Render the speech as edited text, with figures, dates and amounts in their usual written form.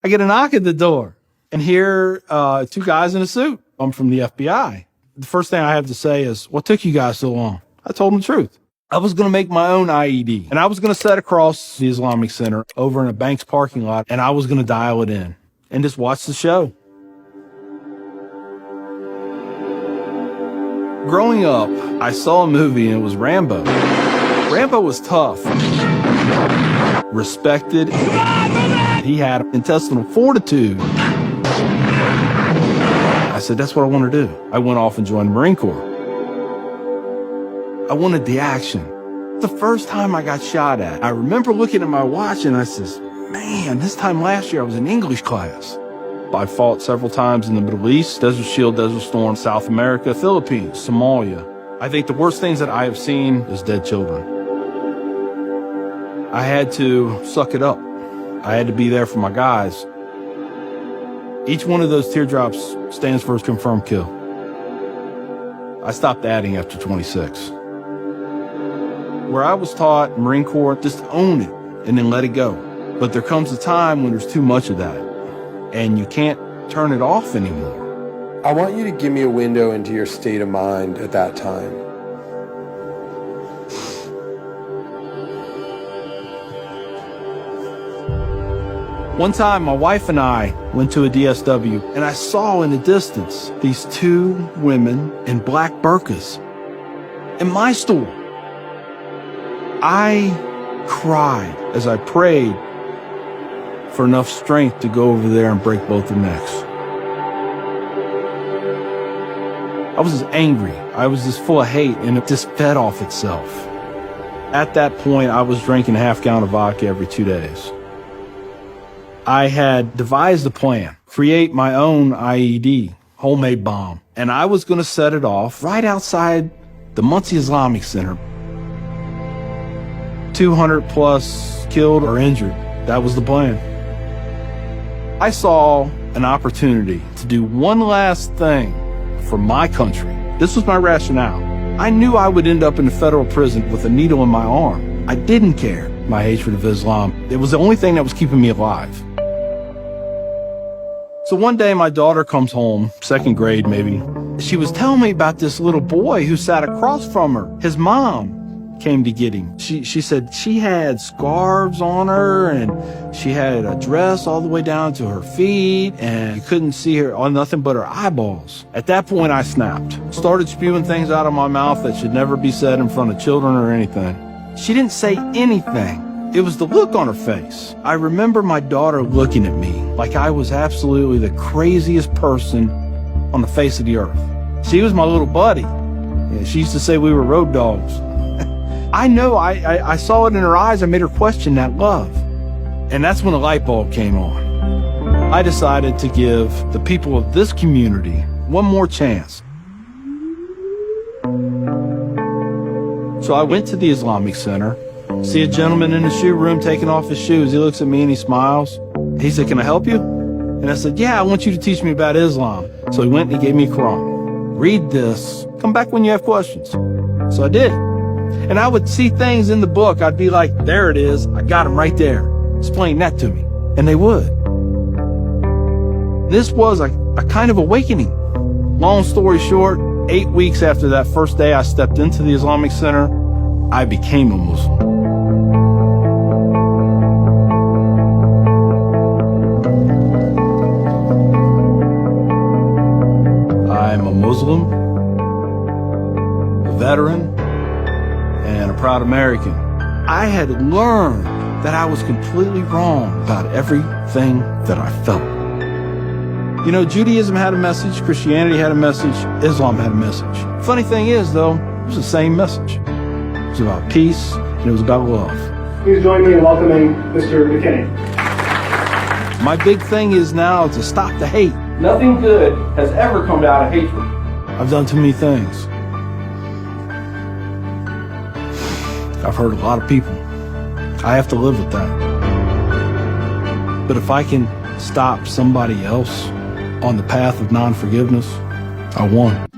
I get a knock at the door, and here two guys in a suit. I'm from the FBI. The first thing I have to say is, what took you guys so long? I told them the truth. I was going to make my own IED, and I was going to set across the Islamic Center over in a bank's parking lot, and I was going to dial it in and just watch the show. Growing up, I saw a movie, and it was Rambo. Rambo was tough, respected. He had intestinal fortitude. I said, that's what I want to do. I went off and joined the Marine Corps. I wanted the action. The first time I got shot at, I remember looking at my watch and I says, man, this time last year I was in English class. I fought several times in the Middle East, Desert Shield, Desert Storm, South America, Philippines, Somalia. I think the worst things that I have seen is dead children. I had to suck it up. I had to be there for my guys. Each one of those teardrops stands for a confirmed kill. I stopped adding after 26. Where I was taught, Marine Corps, just own it and then let it go. But there comes a time when there's too much of that and you can't turn it off anymore. I want you to give me a window into your state of mind at that time. One time, my wife and I went to a DSW, and I saw in the distance these two women in black burqas in my store. I cried as I prayed for enough strength to go over there and break both their necks. I was just angry. I was just full of hate, and it just fed off itself. At that point, I was drinking a half-gallon of vodka every 2 days. I had devised a plan, create my own IED, homemade bomb, and I was going to set it off right outside the Muncie Islamic Center. 200 plus killed or injured. That was the plan. I saw an opportunity to do one last thing for my country. This was my rationale. I knew I would end up in a federal prison with a needle in my arm. I didn't care. My hatred of Islam, it was the only thing that was keeping me alive. So one day my daughter comes home, second grade maybe. She was telling me about this little boy who sat across from her. His mom came to get him. She said she had scarves on her and she had a dress all the way down to her feet and you couldn't see her on nothing but her eyeballs. At that point I snapped. Started spewing things out of my mouth that should never be said in front of children or anything. She didn't say anything. It was the look on her face. I remember my daughter looking at me like I was absolutely the craziest person on the face of the earth. She was my little buddy. She used to say we were road dogs. I know, I saw it in her eyes. I made her question that love. And that's when the light bulb came on. I decided to give the people of this community one more chance. So I went to the Islamic Center, see a gentleman in the shoe room taking off his shoes. He looks at me and he smiles. He said, can I help you? And I said, yeah, I want you to teach me about Islam. So he went and he gave me a Quran. Read this. Come back when you have questions. So I did. And I would see things in the book. I'd be like, there it is. I got them right there. Explain that to me. And they would. This was a kind of awakening. Long story short, 8 weeks after that first day I stepped into the Islamic Center, I became a Muslim. I'm a Muslim, a veteran, and a proud American. I had learned that I was completely wrong about everything that I felt. You know, Judaism had a message, Christianity had a message, Islam had a message. Funny thing is, though, it was the same message. It was about peace, and it was about love. Please join me in welcoming Mr. McKinney. My big thing is now to stop the hate. Nothing good has ever come out of hatred. I've done too many things. I've hurt a lot of people. I have to live with that. But if I can stop somebody else on the path of non-forgiveness, I won.